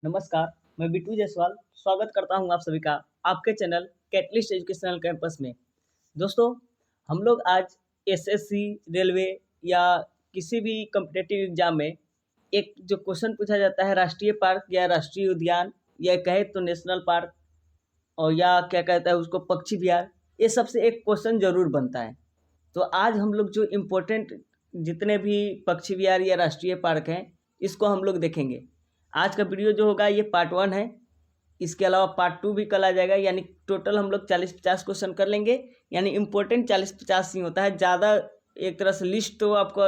नमस्कार, मैं बिट्टू जायसवाल स्वागत करता हूं आप सभी का आपके चैनल कैटलिस्ट एजुकेशनल कैंपस में। दोस्तों, हम लोग आज एसएससी, रेलवे या किसी भी कॉम्पिटिटिव एग्जाम में एक जो क्वेश्चन पूछा जाता है राष्ट्रीय पार्क या राष्ट्रीय उद्यान या कहे तो नेशनल पार्क और या क्या कहता है उसको पक्षी विहार, ये सबसे एक क्वेश्चन जरूर बनता है। तो आज हम लोग जो इम्पोर्टेंट जितने भी पक्षी विहार या राष्ट्रीय पार्क हैं इसको हम लोग देखेंगे। आज का वीडियो जो होगा ये पार्ट 1 है। इसके अलावा पार्ट 2 भी कल आ जाएगा, यानी टोटल हम लोग 40-50 क्वेश्चन कर लेंगे। यानी इम्पोर्टेंट 40-50 ही होता है, ज़्यादा एक तरह से लिस्ट तो आपको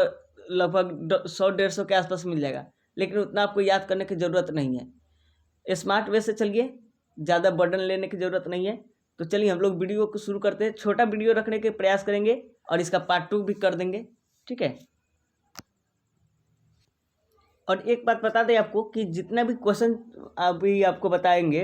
लगभग 100-150 के आसपास मिल जाएगा, लेकिन उतना आपको याद करने की ज़रूरत नहीं है। स्मार्ट वे से चलिए, ज़्यादा बर्डन लेने की ज़रूरत नहीं है। तो चलिए हम लोग वीडियो को शुरू करते हैं। छोटा वीडियो रखने के प्रयास करेंगे और इसका पार्ट 2 भी कर देंगे, ठीक है। और एक बात बता दें आपको कि जितना भी क्वेश्चन अभी आपको बताएंगे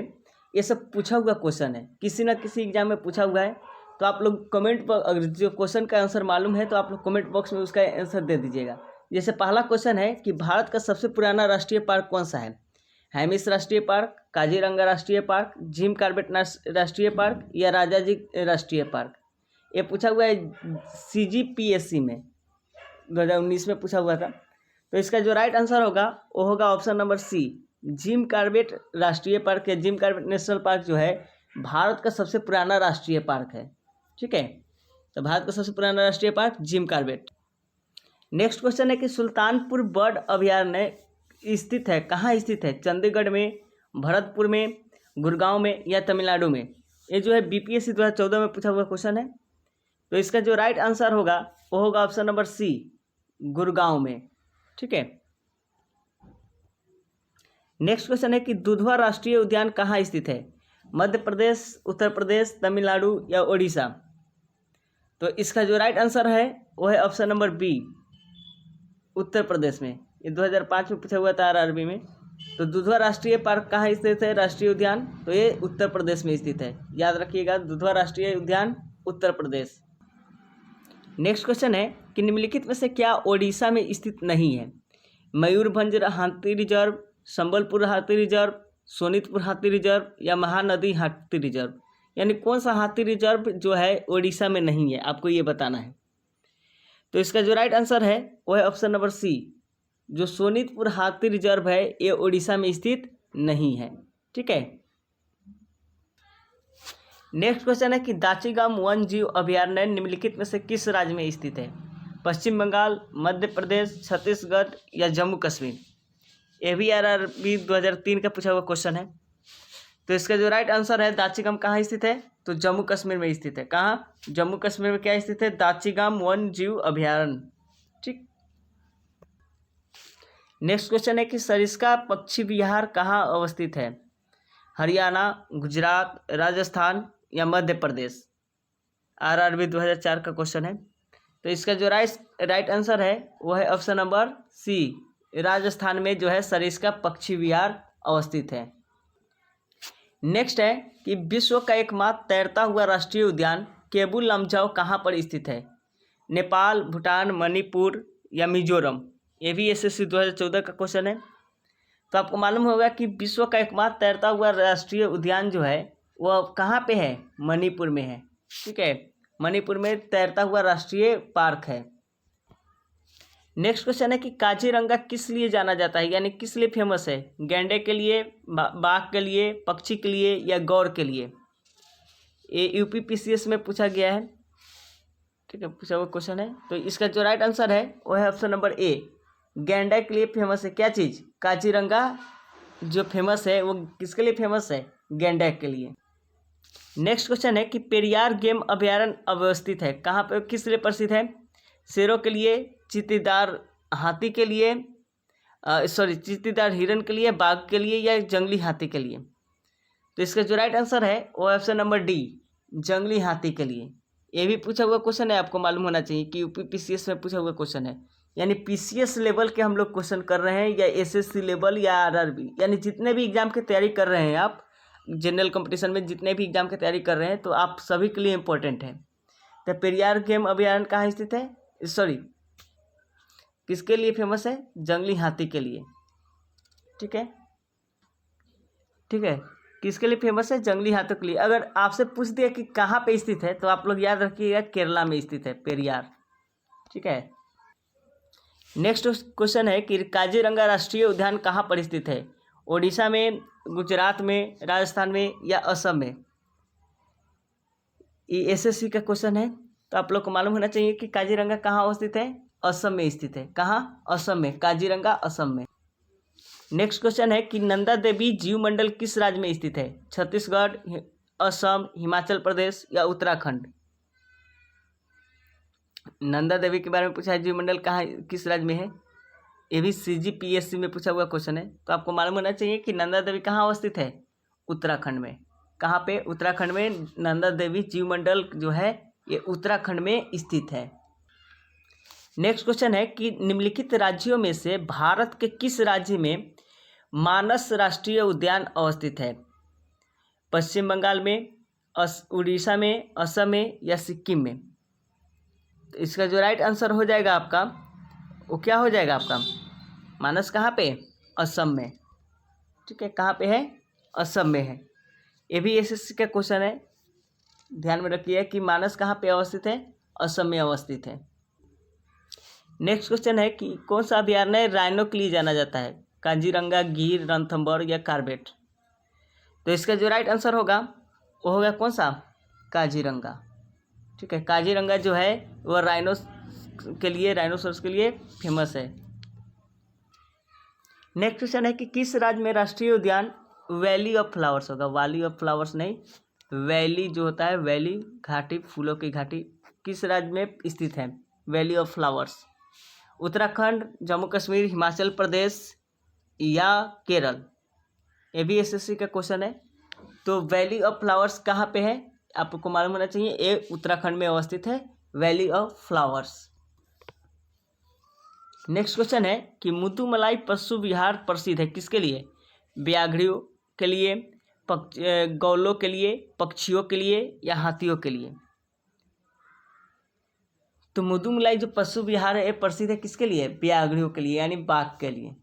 ये सब पूछा हुआ क्वेश्चन है, किसी ना किसी एग्जाम में पूछा हुआ है। तो आप लोग कमेंट पर अगर जो क्वेश्चन का आंसर मालूम है तो आप लोग कमेंट बॉक्स में उसका आंसर दे दीजिएगा। जैसे पहला क्वेश्चन है कि भारत का सबसे पुराना राष्ट्रीय पार्क कौन सा है? हैमिस राष्ट्रीय पार्क, काजीरंगा राष्ट्रीय पार्क, जिम कॉर्बेट राष्ट्रीय पार्क या राजाजी राष्ट्रीय पार्क। ये पूछा हुआ है CGPSC में 2019 में पूछा हुआ था। तो इसका जो राइट आंसर होगा वो होगा option number C, Jim Corbett राष्ट्रीय पार्क या जिम कॉर्बेट नेशनल पार्क जो है भारत का सबसे पुराना राष्ट्रीय पार्क है, ठीक है। तो भारत का सबसे पुराना राष्ट्रीय park Jim Corbett. Next question है कि सुल्तानपुर बर्ड अभयारण्य स्थित है, कहाँ स्थित है? चंडीगढ़ में, भरतपुर में, गुड़गांव में या तमिलनाडु में? ये जो है BPSC 2014 में पूछा हुआ क्वेश्चन है। तो इसका जो राइट आंसर होगा वो होगा ऑप्शन नंबर सी, गुड़गांव में, ठीक है। नेक्स्ट क्वेश्चन है कि दुधवा राष्ट्रीय उद्यान कहाँ स्थित है? मध्य प्रदेश, उत्तर प्रदेश, तमिलनाडु या उड़ीसा? तो इसका जो राइट आंसर है वो है option number B, Uttar Pradesh में। ये 2005 में पूछा हुआ था RRB में। तो दुधवा राष्ट्रीय पार्क कहाँ स्थित है राष्ट्रीय उद्यान? तो ये उत्तर प्रदेश में स्थित है, याद रखिएगा, दुधवा राष्ट्रीय उद्यान उत्तर प्रदेश। नेक्स्ट क्वेश्चन है कि निम्नलिखित में से क्या ओडिशा में स्थित नहीं है? मयूरभंज हाथी रिजर्व, संबलपुर हाथी रिजर्व, सोनीतपुर हाथी रिजर्व या महानदी हाथी रिजर्व? यानी कौन सा हाथी रिजर्व जो है ओडिशा में नहीं है, आपको ये बताना है। तो इसका जो राइट आंसर है वो है ऑप्शन नंबर सी, जो सोनीतपुर हाथी रिजर्व है ये ओडिशा में स्थित नहीं है, ठीक है। नेक्स्ट क्वेश्चन है कि दाचीगाम वन जीव अभयारण्य निम्नलिखित में से किस राज्य में स्थित है? पश्चिम बंगाल, मध्य प्रदेश, छत्तीसगढ़ या जम्मू कश्मीर? ये भी RRB 2003 का पूछा हुआ क्वेश्चन है। तो इसका जो राइट आंसर है दाचीगाम कहाँ स्थित है? तो जम्मू कश्मीर में स्थित है। कहाँ? जम्मू कश्मीर में क्या स्थित है? दाचीगाम वन जीव अभयारण्य, ठीक। नेक्स्ट क्वेश्चन है कि सरिस्का पक्षी विहार कहाँ अवस्थित है? हरियाणा, गुजरात, राजस्थान या मध्य प्रदेश? RRB 2004 का क्वेश्चन है। तो इसका जो राइट आंसर है वो है ऑप्शन नंबर सी, राजस्थान में जो है सरिस्का पक्षी विहार अवस्थित है। नेक्स्ट है कि विश्व का एकमात्र तैरता हुआ राष्ट्रीय उद्यान केबुल लमजाओ कहाँ पर स्थित है? नेपाल, भूटान, मणिपुर या मिजोरम? ये भी SSC 2014 का क्वेश्चन है। तो आपको मालूम होगा कि विश्व का एकमात्र तैरता हुआ राष्ट्रीय उद्यान जो है वह कहाँ पे है? मणिपुर में है, ठीक है। मणिपुर में तैरता हुआ राष्ट्रीय पार्क है। नेक्स्ट क्वेश्चन है कि काजीरंगा किस लिए जाना जाता है, यानी किस लिए फेमस है? गैंडे के लिए, बाघ के लिए, पक्षी के लिए या गौर के लिए? ये UPPCS में पूछा गया है, ठीक है, पूछा हुआ क्वेश्चन है। तो इसका जो राइट आंसर है वो है ऑप्शन नंबर ए, गैंडा के लिए फेमस है। क्या चीज़? काजीरंगा जो फेमस है वो किसके लिए फेमस है? गैंडा के लिए। नेक्स्ट क्वेश्चन है कि पेरियार गेम अभयारण्य अवस्थित है कहाँ पे, किस लिए प्रसिद्ध है? शेरों के लिए, चीतीदार हाथी के लिए, चीतीदार हिरन के लिए, बाघ के लिए या जंगली हाथी के लिए? तो इसका जो राइट आंसर है वो ऑप्शन नंबर डी, जंगली हाथी के लिए। ये भी पूछा हुआ क्वेश्चन है, आपको मालूम होना चाहिए कि UPPCS में पूछा हुआ क्वेश्चन है। यानी PCS लेवल के हम लोग क्वेश्चन कर रहे हैं या SSC लेवल या RRB, यानी जितने भी एग्जाम की तैयारी कर रहे हैं आप, जनरल कंपटीशन में जितने भी एग्जाम की तैयारी कर रहे हैं तो आप सभी के लिए इम्पोर्टेंट है। तो पेरियार गेम अभयारण्य कहाँ स्थित है? किसके लिए फेमस है? जंगली हाथी के लिए, ठीक है। ठीक है, किसके लिए फेमस है? जंगली हाथियों के लिए। अगर आपसे पूछ दिया कि कहाँ पे स्थित है तो आप लोग याद रखिएगा केरला में स्थित है, पेरियार। ठीक है। नेक्स्ट क्वेश्चन है कि काजीरंगा राष्ट्रीय उद्यान कहाँ पर स्थित है? ओडिशा में, गुजरात में, राजस्थान में या असम में? ये एसएससी का क्वेश्चन है, तो आप लोग को मालूम होना चाहिए कि काजीरंगा कहाँ अवस्थित है? असम में स्थित है। कहाँ? असम में। काजीरंगा असम में। नेक्स्ट क्वेश्चन है कि नंदा देवी जीव मंडल किस राज्य में स्थित है? छत्तीसगढ़, असम, हिमाचल प्रदेश या उत्तराखंड? नंदा देवी के बारे में पूछा है, जीव मंडल कहाँ किस राज्य में है? ये भी CGPSC में पूछा हुआ क्वेश्चन है, तो आपको मालूम होना चाहिए कि नंदा देवी कहाँ अवस्थित है? उत्तराखंड में। कहाँ पे? उत्तराखंड में नंदा देवी जीव मंडल जो है ये उत्तराखंड में स्थित है। नेक्स्ट क्वेश्चन है कि निम्नलिखित राज्यों में से भारत के किस राज्य में मानस राष्ट्रीय उद्यान अवस्थित है? पश्चिम बंगाल में, उड़ीसा में, असम में या सिक्किम में? तो इसका जो राइट आंसर हो जाएगा आपका, वो क्या हो जाएगा आपका? मानस कहाँ पे? असम में। ठीक है, कहाँ पे है? असम में है। ये भी एसएससी का क्वेश्चन है, ध्यान में रखिए कि मानस कहाँ पे अवस्थित है? असम में अवस्थित है। नेक्स्ट क्वेश्चन है कि कौन सा अभयारण्य राइनो के लिए जाना जाता है? काजीरंगा, गिर, रणथंभौर या कार्बेट? तो इसका जो राइट आंसर होगा वो होगा कौन सा? काजीरंगा। ठीक है, काजीरंगा जो है वह राइनोसोरस के लिए फेमस है। नेक्स्ट क्वेश्चन है कि किस राज्य में राष्ट्रीय उद्यान वैली ऑफ फ्लावर्स होगा? वैली ऑफ फ्लावर्स नहीं, वैली जो होता है, वैली घाटी, फूलों की घाटी, किस राज्य में स्थित है? Valley of flowers. Uttarakhand, Jammu Kashmir, Himachal Pradesh या केरल? ये भी एसएससी का क्वेश्चन है। तो वैली ऑफ फ्लावर्स कहाँ पे है? आपको मालूम होना चाहिए, ये उत्तराखंड में अवस्थित है, valley of flowers. Next question है कि मुदुमलाई पशु विहार प्रसिद्ध है किसके लिए? व्याघ्रों के लिए, गौलों के लिए, पक्षियों के लिए या हाथियों के लिए? तो मुदुमलाई जो पशु विहार है प्रसिद्ध है किसके लिए? व्याघ्रों के लिए, यानी बाघ के लिए।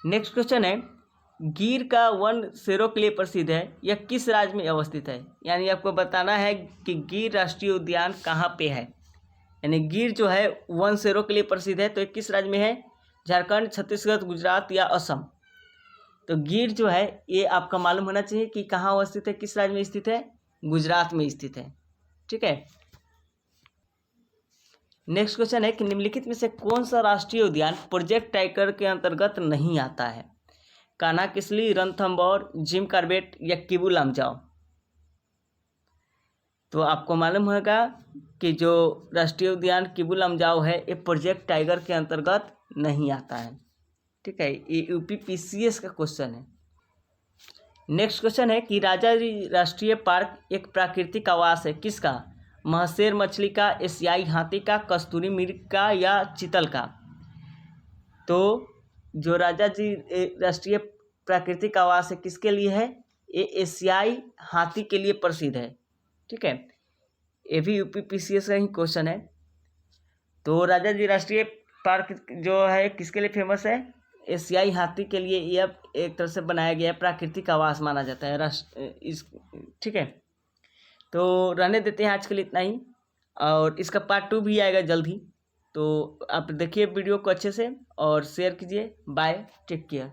नेक्स्ट क्वेश्चन है गिर का वन शेरों के लिए प्रसिद्ध है, यह किस राज्य में अवस्थित है? यानी आपको बताना है कि गिर राष्ट्रीय उद्यान कहाँ पे है। यानी गिर जो है वन शेरों के लिए प्रसिद्ध है, तो ये किस राज्य में है? झारखंड, छत्तीसगढ़, गुजरात या असम? तो गिर जो है ये आपका मालूम होना चाहिए कि कहाँ अवस्थित है, किस राज्य में स्थित है? गुजरात में स्थित है। ठीक है। नेक्स्ट क्वेश्चन है कि निम्नलिखित में से कौन सा राष्ट्रीय उद्यान प्रोजेक्ट टाइगर के अंतर्गत नहीं आता है? कान्हा-किसली, रणथंभौर, जिम कॉर्बेट या किबू लामजाओ? तो आपको मालूम होगा कि जो राष्ट्रीय उद्यान किबू लामजाओ है ये प्रोजेक्ट टाइगर के अंतर्गत नहीं आता है। ठीक है, ये UPPCS का क्वेश्चन है। नेक्स्ट क्वेश्चन है कि राजाजी राष्ट्रीय पार्क एक प्राकृतिक आवास है किसका? महसेर मछली का, एशियाई हाथी का, कस्तूरी मृग का या चीतल का? तो जो राजाजी राष्ट्रीय प्राकृतिक आवास है किसके लिए है? ये एशियाई हाथी के लिए प्रसिद्ध है। ठीक है, ये भी UPPCS का ही क्वेश्चन है। तो राजाजी राष्ट्रीय पार्क जो है किसके लिए फेमस है? एशियाई हाथी के लिए यह एक तरह से बनाया गया प्राकृतिक आवास माना जाता है ठीक है। तो रहने देते हैं आज के लिए इतना ही, और इसका पार्ट 2 भी आएगा जल्द ही। तो आप देखिए वीडियो को अच्छे से और शेयर कीजिए। Bye, take care.